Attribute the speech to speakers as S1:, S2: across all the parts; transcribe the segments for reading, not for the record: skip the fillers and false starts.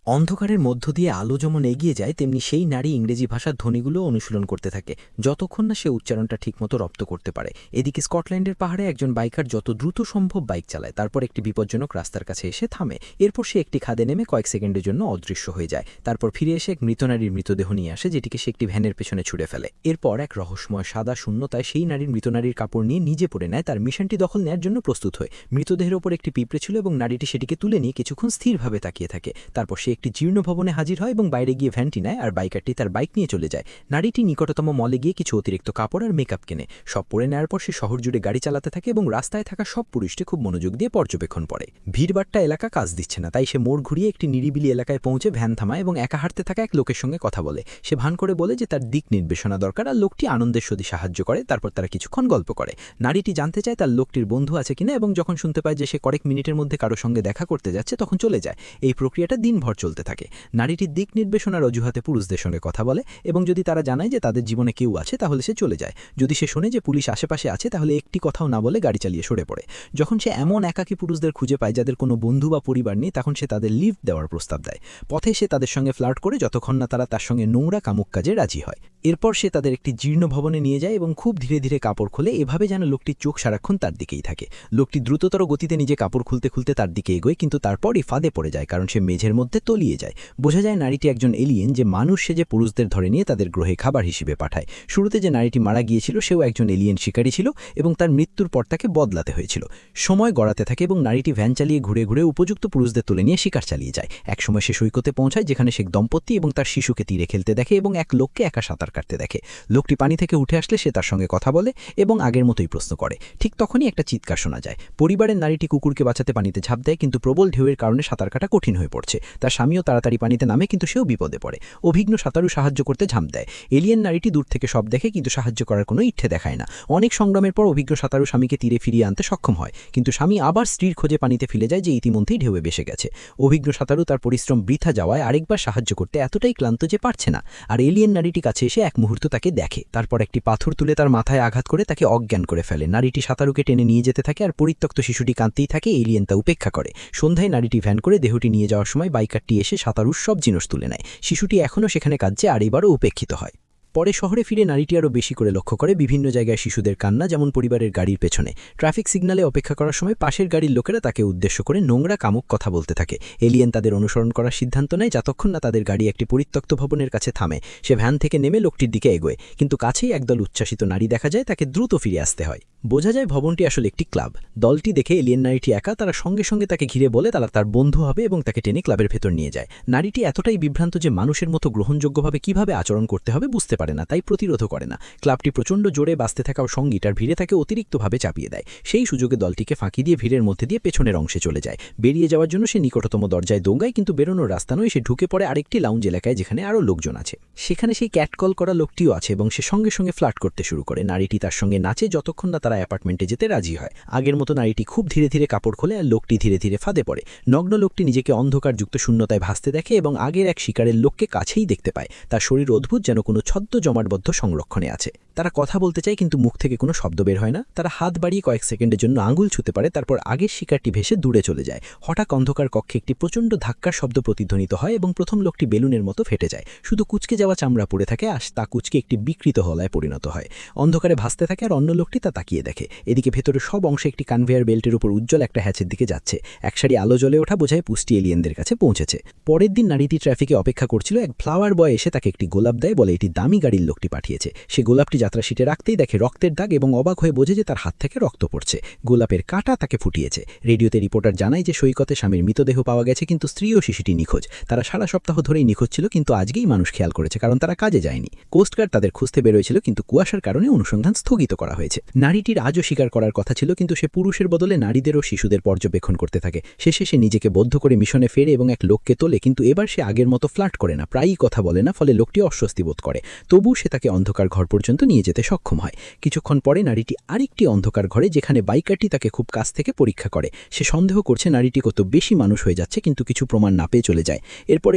S1: অন্ধকারের মধ্য দিয়ে আলো যেমন এগিয়ে যায়, তেমনি সেই নারী ইংরেজি ভাষার ধ্বনিগুলো অনুশীলন করতে থাকে, যতক্ষণ না সে উচ্চারণটা ঠিকমতো রপ্ত করতে পারে। এদিকে স্কটল্যান্ডের পাহাড়ে একজন বাইকার যত দ্রুত সম্ভব বাইক চালায়, তারপর একটি বিপজ্জনক রাস্তার কাছে এসে থামে। এরপর সে একটি খাদে নেমে কয়েক সেকেন্ডের জন্য অদৃশ্য হয়ে যায়। তারপর ফিরে এসে এক মৃত নারীর মৃতদেহ নিয়ে আসে, যেটিকে সে একটি ভ্যানের পেছনে ছুড়ে ফেলে। এরপর এক রহস্যময় সাদা শূন্যতায় সেই নারীর মৃত নারীর কাপড় নিয়ে নিজে পড়ে নেয়, তার মিশনটি দখল নেওয়ার জন্য প্রস্তুত হয়। মৃতদেহের ওপর একটি পিঁপড়ে ছিল এবং নারীটি সেটিকে তুলে নিয়ে কিছুক্ষণ স্থিরভাবে তাকিয়ে থাকে। তারপর সে একটি জীর্ণ ভবনে হাজির হয় এবং বাইরে গিয়ে ভ্যানটি নেয়, আর বাইকারটি তার বাইক নিয়ে চলে যায়। নারীটি নিকটতম মলে গিয়ে কিছু অতিরিক্ত কাপড় আর মেকআপ কেনে। সব পরে নেওয়ার পর সে শহর জুড়ে গাড়ি চালাতে থাকে এবং রাস্তায় থাকা সব পুরুষকে খুব মনোযোগ দিয়ে পর্যবেক্ষণ করে। ভিড়বাট্টা এলাকা কাজ দিচ্ছে না, তাই সে মোড় ঘুরিয়ে একটি নিরিবিলি এলাকায় পৌঁছে ভ্যান থামায় এবং একা হাঁটতে থাকা এক লোকের সঙ্গে কথা বলে। সে ভান করে বলে যে তার দিক নির্দেশনা দরকার, আর লোকটি আনন্দের সদি সাহায্য করে। তারপর তারা কিছুক্ষণ গল্প করে। নারীটি জানতে চায় তার লোকটির বন্ধু আছে কিনা, এবং যখন শুনতে পায় যে সে কয়েক মিনিটের মধ্যে কারো সঙ্গে দেখা করতে যাচ্ছে, তখন চলে যায়। এই প্রক্রিয়াটা দিনভর চলতে থাকে। নারীটির দিক নির্দেশনার অজুহাতে পুরুষদের সঙ্গে কথা বলে, এবং যদি তারা জানায় যে তাদের জীবনে কেউ আছে তাহলে সে চলে যায়। যদি সে শোনে যে পুলিশ আশেপাশে আছে, তাহলে একটি কথাও না বলে গাড়ি চালিয়ে সরে পড়ে। যখন সে এমন একাকী পুরুষদের খুঁজে পায় যাদের কোনো বন্ধু বা পরিবার নেই, তখন সে তাদের লিফট দেওয়ার প্রস্তাব দেয়। পথে সে তাদের সঙ্গে ফ্লার্ট করে যতক্ষণ না তারা তার সঙ্গে নোংরা কামুক কাজে রাজি হয়। এরপর সে তাদের একটি জীর্ণ ভবনে নিয়ে যায় এবং খুব ধীরে ধীরে কাপড় খোলে, এভাবে যেন লোকটির চোখ সারাক্ষণ তার দিকেই থাকে। লোকটি দ্রুততর গতিতে নিজে কাপড় খুলতে খুলতে তার দিকে এগোয়, কিন্তু তারপরই ফাঁদে পড়ে যায়, কারণ সে মেঝের মধ্যে তলিয়ে যায়। বোঝা যায় নারীটি একজন এলিয়েন, যে মানুষ সেজে পুরুষদের ধরে নিয়ে তাদের গ্রহে খাবার হিসেবে পাঠায়। শুরুতে যে নারীটি মারা গিয়েছিল সেও একজন এলিয়েন শিকারী ছিল, এবং তার মৃত্যুর পর তাকে বদলাতে হয়েছিল। সময় গড়াতে থাকে এবং নারীটি ভ্যান চালিয়ে ঘুরে ঘুরে উপযুক্ত পুরুষদের তুলে নিয়ে শিকার চালিয়ে যায়। একসময় সে সৈকতে পৌঁছায়, যেখানে সে দম্পতি এবং তার শিশুকে তীরে খেলতে দেখে এবং এক লোককে একা সাঁতার কাটতে দেখে। লোকটি পানি থেকে উঠে আসলে সে তার সঙ্গে কথা বলে এবং আগের মতোই প্রশ্ন করে। ঠিক তখনই একটা চিৎকার শোনা যায়। পরিবারের নারীটি কুকুরকে বাঁচাতে পানিতে ঝাঁপ দেয়, কিন্তু প্রবল ঢেউয়ের কারণে সাঁতার কাটা কঠিন হয়ে পড়ছে। তার স্বামীও তাড়াতাড়ি পানিতে নামে, কিন্তু সেও বিপদে পড়ে। অভিজ্ঞ সাঁতারু সাহায্য করতে ঝাঁপ দেয়। এলিয়েন নারীটি দূর থেকে সব দেখে, কিন্তু সাহায্য করার কোনো ইচ্ছে দেখায় না। অনেক সংগ্রামের পর অভিজ্ঞ সাঁতারু স্বামীকে তীরে ফিরিয়ে আনতে সক্ষম হয়, কিন্তু স্বামী আবার স্ত্রীর খোঁজে পানিতে ফেলে যায়, যে ইতিমধ্যেই ঢেউয়ে বেসে গেছে। অভিজ্ঞ সাঁতারু তার পরিশ্রম বৃথা যাওয়ায় আরেকবার সাহায্য করতে এতটাই ক্লান্ত যে পারছে না। আর এলিয়েন নারীটি কাছে এসে এক মুহূর্ত তাকে দেখে, তারপর একটি পাথর তুলে তার মাথায় আঘাত করে তাকে অজ্ঞান করে ফেলে। নারীটি সাঁতারুকে টেনে নিয়ে যেতে থাকে, আর পরিত্যক্ত শিশুটি কাঁদতেই থাকে। এলিয়েন তা উপেক্ষা করে। সন্ধ্যায় নারীটি ভ্যান করে দেহটি নিয়ে যাওয়ার সময় বাইকারটি এসে সাঁতারুর সব জিনিস তুলে নেয়। শিশুটি এখনও সেখানে কাঁদছে, আর এবারও উপেক্ষিত হয়। পরে শহরে ফিরে নারীটি আরও বেশি করে লক্ষ্য করে বিভিন্ন জায়গায় শিশুদের কান্না, যেমন পরিবারের গাড়ির পেছনে। ট্রাফিক সিগন্যালে অপেক্ষা করার সময় পাশের গাড়ির লোকেরা তাকে উদ্দেশ্য করে নোংরা কামুক কথা বলতে থাকে। এলিয়েন তাদের অনুসরণ করার সিদ্ধান্ত নেয়, যতক্ষণ না তাদের গাড়ি একটি পরিত্যক্ত ভবনের কাছে থামে। সে ভ্যান থেকে নেমে লোকটির দিকে এগোয়, কিন্তু কাছেই একদল উচ্ছ্বাসিত নারী দেখা যায়। তাকে দ্রুত ফিরে আসতে হয়। বোঝা যায় ভবনটি আসলে একটি ক্লাব। দলটি দেখে এলিয়েন নারীটি একা, তারা সঙ্গে সঙ্গে তাকে ঘিরে বলে তারা তার বন্ধু হবে এবং তাকে টেনে ক্লাবের ভেতর নিয়ে যায়। নারীটি এতটাই বিভ্রান্ত যে মানুষের মতো গ্রহণযোগ্যভাবে কিভাবে আচরণ করতে হবে বুঝতে পারে না, তাই প্রতিরোধ করে না। ক্লাবটি প্রচণ্ড জোরে বাজতে থাকা সঙ্গীটার ভিড়ে তাকে অতিরিক্তভাবে চাপিয়ে দেয়। সেই সুযোগে দলটিকে ফাঁকি দিয়ে ভিড়ের মধ্যে দিয়ে পেছনের অংশে চলে যায়। বেরিয়ে যাওয়ার জন্য সে নিকটতম দরজায় দৌড়ায়, কিন্তু বেরোনোর রাস্তা নয়। সে ঢুকে পড়ে আরেকটি লাউঞ্জ এলাকায়, যেখানে আরও লোকজন আছে। সেখানে সেই ক্যাটকল করা লোকটিও আছে, এবং সে সঙ্গে সঙ্গে ফ্লার্ট করতে শুরু করে। নারীটি তার সঙ্গে নাচে যতক্ষণ না তারা অ্যাপার্টমেন্টে যেতে রাজি হয়। আগের মতো নারীটি খুব ধীরে ধীরে কাপড় খোলে, আর লোকটি ধীরে ধীরে ফাঁদে পড়ে। নগ্ন লোকটি নিজেকে অন্ধকারযুক্ত শূন্যতায় ভাসতে দেখে এবং আগের এক শিকারের লোককে কাছেই দেখতে পায়। তার শরীর অদ্ভুত, যেন কোনো ছদ্ম জমাটবদ্ধ সংরক্ষণে আছে। তারা কথা বলতে চায়, কিন্তু মুখ থেকে কোনো শব্দ বের হয় না। তারা হাত বাড়িয়ে কয়েক সেকেন্ডের জন্য আঙুল ছুতে পারে, তারপর আগের শিকারটি ভেসে দূরে চলে যায়। হঠাৎ অন্ধকার কক্ষে একটি প্রচণ্ড ধাক্কার শব্দ প্রতিধ্বনিত হয় এবং প্রথম লোকটি বেলুনের মতো ফেটে যায়। শুধু কুচকে যাওয়া চামড়া পড়ে থাকে, আর তা কুচকে একটি বিকৃত হলায় পরিণত হয়। অন্ধকারে ভাসতে থাকে, আর অন্য লোকটি তা তাকিয়ে দেখে। এদিকে ভেতরে সব অংশে একটি কনভেয়ার বেল্টের উপর উজ্জ্বল একটা হ্যাচের দিকে যাচ্ছে। একসারি আলো জ্বলে ওঠা বোঝায় পুষ্টি এলিয়েনদের কাছে পৌঁছেছে। পরের দিন নারীটি ট্রাফিকে অপেক্ষা করছিল। এক ফ্লাওয়ার বয় এসে তাকে একটি গোলাপ দেয়, বলে এটি দামি গাড়ির লোকটি পাঠিয়েছে। সে গোলাপটি যাত্রা সিটে রাখতেই দেখে রক্তের দাগ, এবং অবাক হয়ে বোঝে যে তার হাত থেকে রক্ত পড়ছে। গোলাপের কাঁটা তাকে ফুটিয়েছে। রেডিওতে রিপোর্টার জানায় যে সৈকতে স্বামীর মৃতদেহ পাওয়া গেছে, কিন্তু স্ত্রী ও শিশুটি নিখোঁজ। তারা সারা সপ্তাহ ধরেই নিখোঁজ ছিল, কিন্তু আজকেই মানুষ খেয়াল করেছে, কারণ তারা কাজে যায়নি। কোস্টগার্ড তাদের খুঁজতে বেরোয়েছিল, কিন্তু কুয়াশার কারণে অনুসন্ধান স্থগিত করা হয়েছে। নারীটির আজও স্বীকার করার কথা ছিল, কিন্তু সে পুরুষের বদলে নারীদের ও শিশুদের পর্যবেক্ষণ করতে থাকে। শেষে সে নিজেকে বদ্ধ করে মিশনে ফেরে এবং এক লোককে তোলে, কিন্তু এবার সে আগের মতো ফ্লার্ট করে না, প্রায়ই কথা বলে না, ফলে লোকটি অস্বস্তি বোধ করে। তবু সে তাকে অন্ধকার ঘর পর্যন্ত নিয়ে যেতে সক্ষম হয়। কিছুক্ষণ পরে নারীটি আরেকটি অন্ধকার ঘরে, যেখানে বাইকারটি তাকে খুব কাছ থেকে পরীক্ষা করে। সে সন্দেহ করছে নারীটি কত বেশি মানুষ হয়ে যাচ্ছে, কিন্তু কিছু প্রমাণ না পেয়ে চলে যায়। এরপর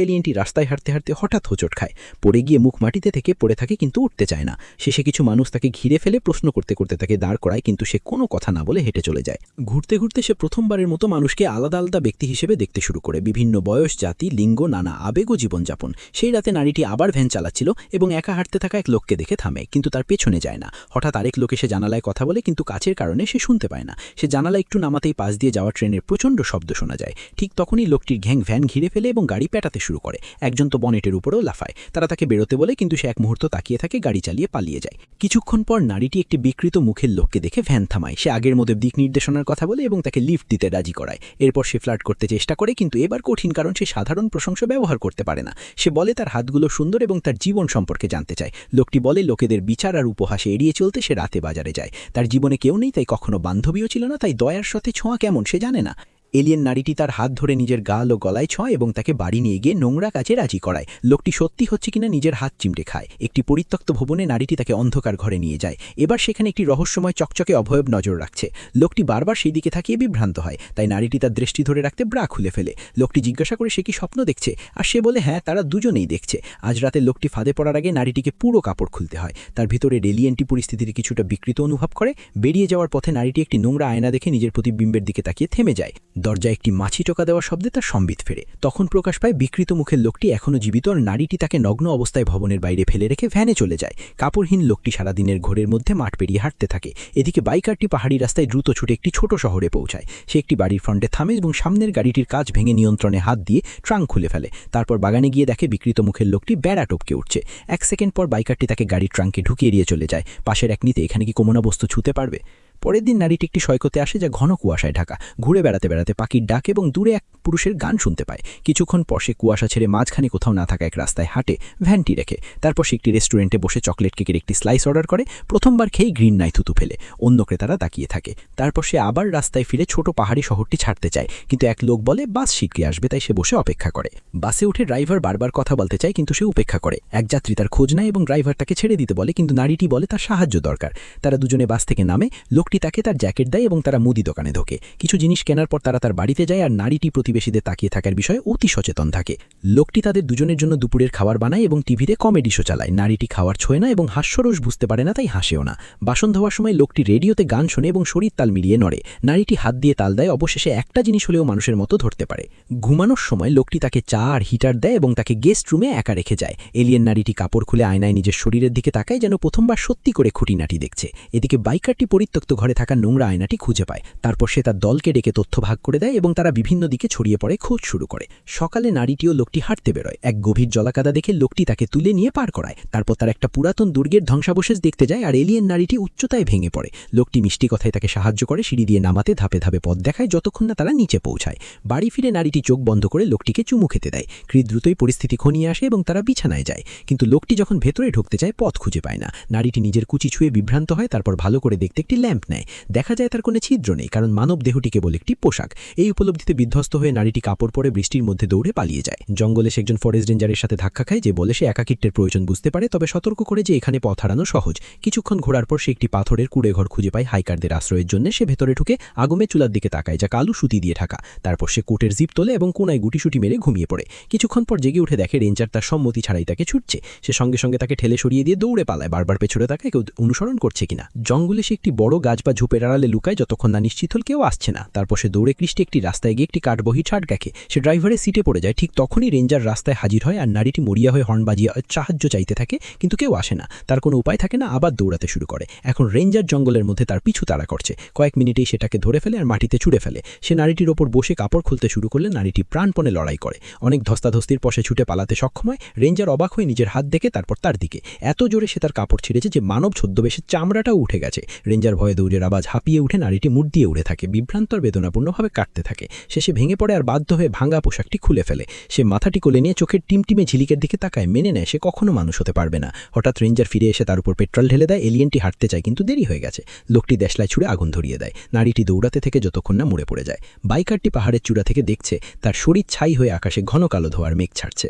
S1: এলিয়েনটি রাস্তায় হাঁটতে হাঁটতে হঠাৎ হোঁচট খায়, পড়ে গিয়ে মুখ মাটিতে থেকে পড়ে থাকে কিন্তু উঠতে চায় না। শেষে কিছু মানুষ তাকে ঘিরে ফেলে প্রশ্ন করতে করতে তাকে দাঁড় করায়, কিন্তু সে কোনো কথা না বলে হেঁটে চলে যায়। ঘুরতে ঘুরতে সে প্রথমবারের মতো মানুষকে আলাদা আলাদা ব্যক্তি হিসেবে দেখতে শুরু করে, বিভিন্ন বয়স, জাতি, লিঙ্গ, নানা আবেগ ও জীবনযাপন। সেই রাতে নারীটি আবার ভ্যান চালাচ্ছিল এবং একা হাঁটতে থাকা এক লোককে দেখে থামে, কিন্তু তার পেছনে যায় না। হঠাৎ আরেক লোক এসে জানালায় কথা বলে, কিন্তু কাছের কারণে সে শুনতে পায় না। সে জানালা একটু নামাতেই পাশ দিয়ে যাওয়া ট্রেনের প্রচণ্ড শব্দ শোনা যায়। ঠিক তখনই লোকটির গ্যাং ভ্যান ঘিরে ফেলে এবং গাড়ি পেটাতে শুরু করে। একজন তো বনেটের উপরেও লাফায়। তারা তাকে বেরোতে বলে, কিন্তু সে এক মুহূর্ত তাকিয়ে থাকে, গাড়ি চালিয়ে পালিয়ে যায়। কিছুক্ষণ পর নারীটি একটি বিকৃত মুখের লোককে দেখে ভ্যান থামায়। সে আগের মধ্যে দিক নির্দেশনার কথা বলে এবং তাকে লিফট দিতে রাজি করায়। এরপর সে ফ্লার্ট করতে চেষ্টা করে, কিন্তু এবার কঠিন, কারণ সে সাধারণ প্রশংসা ব্যবহার করতে পারে না। সে বলে তার হাতগুলো সুন্দর এবং তার জীবন সম্পর্কে জানতে চায়। লোকটি বলে লোকেদের বিচার আর উপহাসে এড়িয়ে চলতে সে রাতে বাজারে যায়। তার জীবনে কেউ নেই, তাই কখনো বান্ধবীও ছিল না, তাই দয়ার সাথে ছোঁয়া কেমন সে জানে না। এলিয়েন নারীটি তার হাত ধরে নিজের গাল ও গলায় ছোঁয় এবং তাকে বাড়ি নিয়ে গিয়ে নোংরা কাজে রাজি করায়। লোকটি সত্যি হচ্ছে কিনা নিজের হাত চিমটে খায়। একটি পরিত্যক্ত ভবনে নারীটি তাকে অন্ধকার ঘরে নিয়ে যায়। এবার সেখানে একটি রহস্যময় চকচকে অভয়ব নজর রাখছে। লোকটি বারবার সেই দিকে তাকিয়ে বিভ্রান্ত হয়, তাই নারীটি তার দৃষ্টি ধরে রাখতে ব্রা খুলে ফেলে। লোকটি জিজ্ঞাসা করে সে কি স্বপ্ন দেখছে, আর সে বলে হ্যাঁ, তারা দুজনেই দেখছে। আজ রাতে লোকটি ফাঁদে পড়ার আগে নারীটিকে পুরো কাপড় খুলতে হয়। তার ভিতরে এলিয়েনটি পরিস্থিতির কিছুটা বিকৃত অনুভব করে। বেরিয়ে যাওয়ার পথে নারীটি একটি নোংরা আয়না দেখে নিজের প্রতিবিম্বের দিকে তাকিয়ে থেমে যায়। দরজায় একটি মাছি টোকা দেওয়ার শব্দে তার সম্বিত ফেরে। তখন প্রকাশ পায় বিকৃত মুখের লোকটি এখনও জীবিত, আর নারীটি তাকে নগ্ন অবস্থায় ভবনের বাইরে ফেলে রেখে ভ্যানে চলে যায়। কাপড়হীন লোকটি সারাদিনের ঘোরের মধ্যে মাঠ পেরিয়ে হাঁটতে থাকে। এদিকে বাইকারটি পাহাড়ি রাস্তায় দ্রুত ছুটে একটি ছোট শহরে পৌঁছায়। সে একটি বাড়ির ফ্রন্টে থামে এবং সামনের গাড়িটির কাঁচ ভেঙে নিয়ন্ত্রণে হাত দিয়ে ট্রাঙ্ক খুলে ফেলে। তারপর বাগানে গিয়ে দেখে বিকৃত মুখের লোকটি বেড়া টপকে উঠছে। 1 সেকেন্ড পর বাইকারটি তাকে গাড়ির ট্রাঙ্কে ঢুকিয়ে দিয়ে চলে যায়। পাশের এক নিতে এখানে কি কোমনা বস্তু ছুঁতে পারবে। পরের দিন নারীটি একটি সৈকতে আসে, যা ঘন কুয়াশায় ঢাকা। ঘুরে বেড়াতে বেড়াতে পাখির ডাক এবং দূরে এক পুরুষের গান শুনতে পায়। কিছুক্ষণ পর সে কুয়াশা ছেড়ে মাঝখানে কোথাও না থাকা এক রাস্তায় হাঁটে, ভ্যানটি রেখে। তারপর সে একটি রেস্টুরেন্টে বসে চকলেট কেকের একটি স্লাইস অর্ডার করে। প্রথমবার খেয়েই গ্রিন নাই থুতু ফেলে। অন্য ক্রেতারা তাকিয়ে থাকে। তারপর সে আবার রাস্তায় ফিরে ছোট পাহাড়ি শহরটি ছাড়তে চায়, কিন্তু এক লোক বলে বাস শীঘ্রই আসবে, তাই সে বসে অপেক্ষা করে। বাসে উঠে ড্রাইভার বারবার কথা বলতে চায়, কিন্তু সে উপেক্ষা করে। এক যাত্রী তার খোঁজ নেয় এবং ড্রাইভার তাকে ছেড়ে দিতে বলে, কিন্তু নারীটি বলে তার সাহায্য দরকার। তারা দুজনে বাস থেকে নামে। লোকটি তাকে তার জ্যাকেট দেয় এবং তারা মুদি দোকানে ঢোকে। কিছু জিনিস কেনার পর তারা তার বাড়িতে যায়, আর নারীটি প্রতিবেশীদের তাকিয়ে থাকার বিষয়ে অতি সচেতন থাকে। লোকটি তাদের দুজনের জন্য দুপুরের খাবার বানায় এবং টিভিতে কমেডি শো চালায়। নারীটি খাওয়ার ছোঁয় না এবং হাস্যরস বুঝতে পারে না, তাই হাসেও না। বাসন ধোয়ার সময় লোকটি রেডিওতে গান শোনে এবং শরীর তাল মিলিয়ে নড়ে। নারীটি হাত দিয়ে তাল দেয়। অবশেষে একটা জিনিস হলেও মানুষের মতো ধরতে পারে। ঘুমানোর সময় লোকটি তাকে চা আর হিটার দেয় এবং তাকে গেস্ট রুমে একা রেখে যায়। এলিয়েন নারীটি কাপড় খুলে আয়নায় নিজের শরীরের দিকে তাকায়, যেন প্রথমবার সত্যি করে খুঁটিনাটি দেখছে। এদিকে বাইকারটি পরিত্যক্ত ঘরে থাকা নোংরা আয়নাটি খুঁজে পায়। তারপর সে তার দলকে ডেকে তথ্য ভাগ করে দেয় এবং তারা বিভিন্ন দিকে ছড়িয়ে পড়ে খোঁজ শুরু করে। সকালে নারীটি ও লোকটি হাঁটতে বেরোয়। এক গভীর জলাকাদা দেখে লোকটি তাকে তুলে নিয়ে পার করায়। তারপর তার একটা পুরাতন দুর্গের ধ্বংসাবশেষ দেখতে যায়, আর এলিয়েন নারীটি উচ্চতায় ভেঙে পড়ে। লোকটি মিষ্টি কথায় তাকে সাহায্য করে, সিঁড়ি দিয়ে নামাতে ধাপে ধাপে পথ দেখায়, যতক্ষণ না তারা নিচে পৌঁছায়। বাড়ি ফিরে নারীটি চোখ বন্ধ করে লোকটিকে চুমু খেতে দেয়। দ্রুতই পরিস্থিতি ঘনিয়ে আসে এবং তারা বিছানায় যায়, কিন্তু লোকটি যখন ভেতরে ঢুকতে চায় পথ খুঁজে পায় না। নারীটি নিজের কুচি ছুঁয়ে বিভ্রান্ত হয়। তারপর ভালো করে দেখতে একটি ল্যাম্প নেয়। দেখা যায় তার কোনো ছিদ্র নেই, কারণ মানব দেহটি কেবল একটি পোশাক। এই উপলব্ধিতে বিধ্বস্ত হয়ে নারীটি কাপড় পরে বৃষ্টির মধ্যে দৌড়ে পালিয়ে যায়। জঙ্গলে সে একজন ফরেস্ট রেঞ্জারের সাথে ধাক্কা খায়, যে বলে সে একাকিত্বের প্রয়োজন বুঝতে পারে, তবে সতর্ক করে যে এখানে পথ হারানো সহজ। কিছুক্ষণ ঘোরার পর সে একটি পাথরের কুড়ে ঘর খুঁজে পায় হাইকারদের আশ্রয়ের জন্য। সে ভেতরে ঢুকে আগুমে চুলার দিকে তাকায়, যা কালো সুতি দিয়ে ঢাকা। তারপর সে কোটের জিপ তোলে এবং কোনায় গুটিসুটি মেরে ঘুমিয়ে পড়ে। কিছুক্ষণ পর জেগে উঠে দেখে রেঞ্জার তার সম্মতি ছাড়াই তাকে ছুটছে। সে সঙ্গে সঙ্গে তাকে ঠেলে সরিয়ে দিয়ে দৌড়ে পালায়, বারবার পেছনে তাকায় কেউ অনুসরণ করছে কিনা। জঙ্গলে সে একটি বড় গাছ বা ঝোপের আড়ালে লুকায়, যতক্ষণ না নিশ্চিত হল কেউ আসছে না। তারপর সে দৌড়ে কৃষ্টি একটি রাস্তায় গিয়ে একটি কাঠবহি ছাট দেখে। সে ড্রাইভারের সিটে পড়ে যায়। ঠিক তখনই রেঞ্জার রাস্তায় হাজির হয়, আর নারীটি মরিয়া হয়ে হর্ন বাজিয়ে সাহায্য চাইতে থাকে, কিন্তু কেউ আসে না। তার কোনো উপায় থাকে না, আবার দৌড়াতে শুরু করে। এখন রেঞ্জার জঙ্গলের মধ্যে তার পিছু তাড়া করছে। কয়েক মিনিটেই সেটাকে ধরে ফেলে আর মাটিতে ছুঁড়ে ফেলে। সে নারীটির ওপর বসে কাপড় খুলতে শুরু করলে নারীটি প্রাণপণে লড়াই করে। অনেক ধস্তাধস্তির পর সে ছুটে পালাতে সক্ষম হয়। রেঞ্জার অবাক হয়ে নিজের হাত দেখে তারপর তার দিকে এত জোরে সে তার কাপড় ছিঁড়েছে যে মানব ছদ্মবেশের চামড়াটাও উঠে গেছে। রেঞ্জার ভয়ে দৌড়ের আওয়াজ হাঁপিয়ে উঠে নারীটি মুড দিয়ে উড়ে থাকে, বিভ্রান্তর বেদনাপূর্ণভাবে কাটতে থাকে। শেষে ভেঙে পড়ে আর বাধ্য হয়ে ভাঙা পোশাকটি খুলে ফেলে। সে মাথাটি কোলে নিয়ে চোখের টিমটিমে ঝিলিকের দিকে তাকায়, মেনে নেয় সে কখনো মানুষ হতে পারবে না। হঠাৎ রেঞ্জার ফিরে এসে তার উপর পেট্রোল ঢেলে দেয়। এলিয়েনটি হাঁটতে চায়, কিন্তু দেরি হয়ে গেছে। লোকটি দেশলায় ছুঁড়ে আগুন ধরিয়ে দেয়। নারীটি দৌড়াতে থেকে যতক্ষণ না মরে পড়ে যায়। বাইকারটি পাহাড়ের চূড়া থেকে দেখছে তার শরীর ছাই হয়ে আকাশে ঘন কালো ধোঁয়ার মেঘ ছাড়ছে।